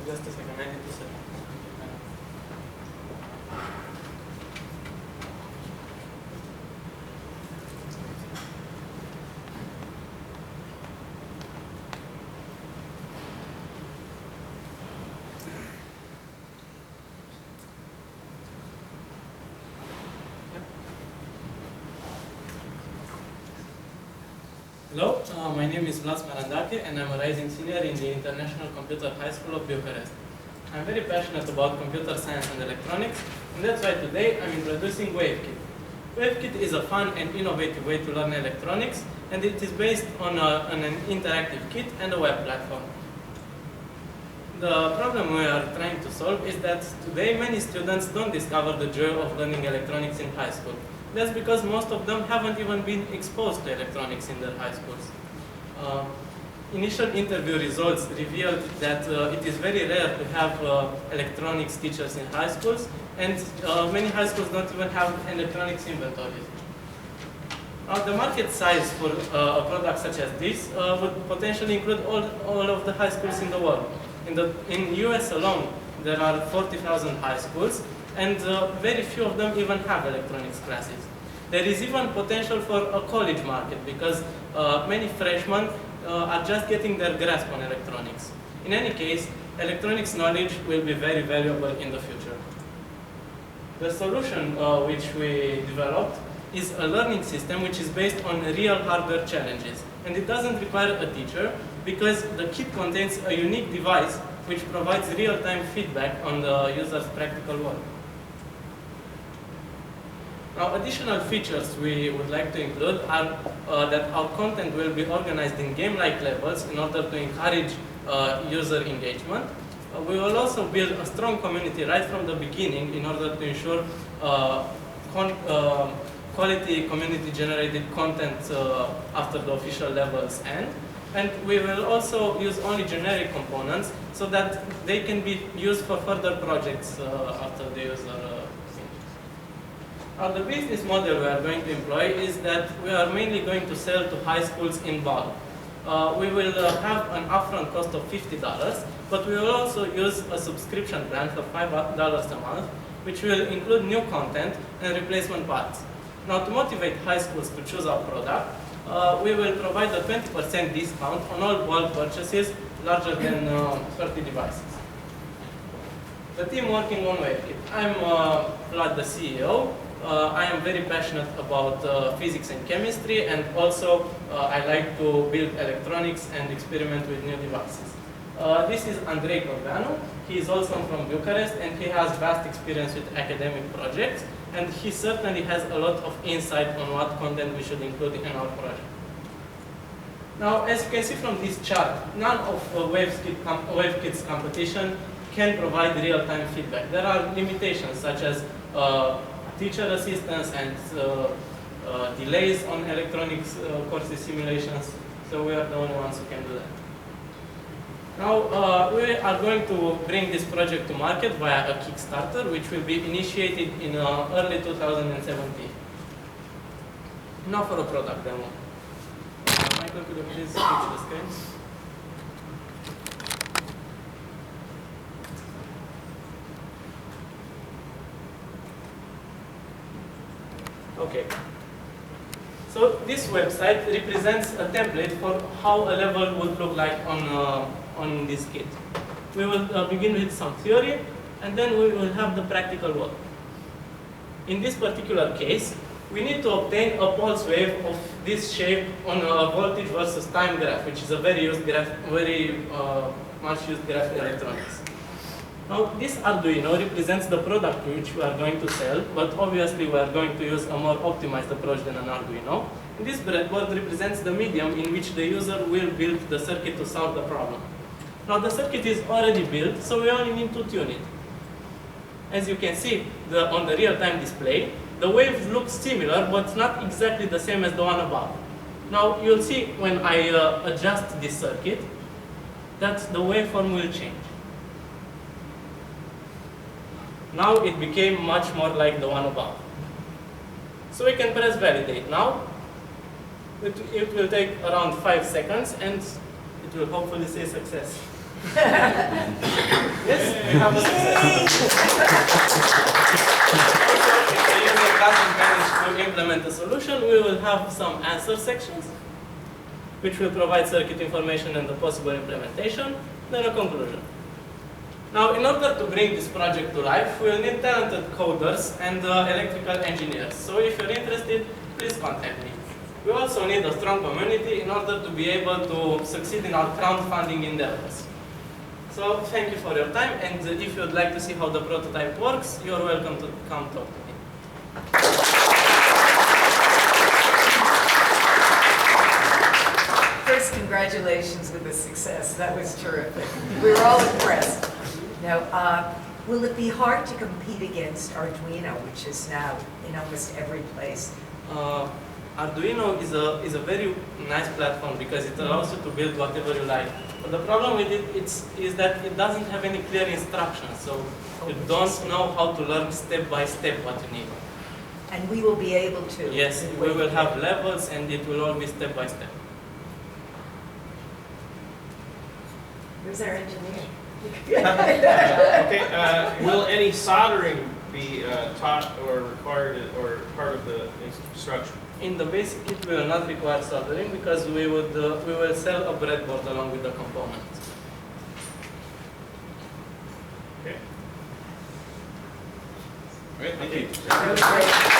Just a second, I need to set up. Hello, my name is Vlas Marandake and I'm a rising senior in the International Computer High School of Bucharest. I'm very passionate about computer science and electronics, and that's why today I'm introducing WaveKit. WaveKit is a fun and innovative way to learn electronics, and it is based on an interactive kit and a web platform. The problem we are trying to solve is that today many students don't discover the joy of learning electronics in high school. That's because most of them haven't even been exposed to electronics in their high schools. Initial interview results revealed that it is very rare to have electronics teachers in high schools, and many high schools don't even have electronics inventories. The market size for a product such as this would potentially include all of the high schools in the world. In the US alone, there are 40,000 high schools, and very few of them even have electronics classes. There is even potential for a college market because many freshmen are just getting their grasp on electronics. In any case, electronics knowledge will be very valuable in the future. The solution which we developed is a learning system which is based on real hardware challenges. And it doesn't require a teacher because the kit contains a unique device which provides real-time feedback on the user's practical work. Now, additional features we would like to include are that our content will be organized in game-like levels in order to encourage user engagement. We will also build a strong community right from the beginning in order to ensure quality community-generated content after the official levels end. And we will also use only generic components so that they can be used for further projects after the user the business model we are going to employ is that we are mainly going to sell to high schools in bulk. We will have an upfront cost of $50, but we will also use a subscription plan for $5 a month, which will include new content and replacement parts. Now, to motivate high schools to choose our product, we will provide a 20% discount on all bulk purchases larger than 30 devices. The team working on WaveKit. I'm Vlad, the CEO. I am very passionate about physics and chemistry, and also I like to build electronics and experiment with new devices. This is Andrei Corbeanu. He is also from Bucharest, and he has vast experience with academic projects, and he certainly has a lot of insight on what content we should include in our project. Now, as you can see from this chart, none of WaveKit's competition can provide real-time feedback. There are limitations such as teacher assistance and delays on electronics courses simulations, so we are the only ones who can do that. Now, we are going to bring this project to market via a Kickstarter, which will be initiated in early 2017. Now for a product demo. Michael, could you please switch the screen? Okay. So this website represents a template for how a level would look like on this kit. We will begin with some theory, and then we will have the practical work. In this particular case, we need to obtain a pulse wave of this shape on a voltage versus time graph, which is a very much used graph in electronics. Now, this Arduino represents the product which we are going to sell, but obviously we are going to use a more optimized approach than an Arduino. And this breadboard represents the medium in which the user will build the circuit to solve the problem. Now, the circuit is already built, so we only need to tune it. As you can see on the real-time display, the waves look similar, but not exactly the same as the one above. Now, you'll see when I adjust this circuit that the waveform will change. Now it became much more like the one above. So we can press validate now. It will take around 5 seconds, and it will hopefully say success. have a success. If the user doesn't manage to implement a solution, we will have some answer sections, which will provide circuit information and the possible implementation, then a conclusion. Now, in order to bring this project to life, we will need talented coders and electrical engineers. So if you're interested, please contact me. We also need a strong community in order to be able to succeed in our crowdfunding endeavors. So thank you for your time, and if you'd like to see how the prototype works, you're welcome to come talk to me. First, congratulations with the success. That was terrific. We were all impressed. Now, will it be hard to compete against Arduino, which is now in almost every place? Arduino is a very nice platform because it allows you to build whatever you like. But the problem with it is that it doesn't have any clear instructions, so you don't know how to learn step by step what you need. And we will be able to. Yes, we will have levels, and it will all be step by step. Where's our engineer? Okay, will any soldering be taught or required or part of the instruction? In the basic kit, we will not require soldering because we will sell a breadboard along with the components. Okay. Great, thank you. That was great.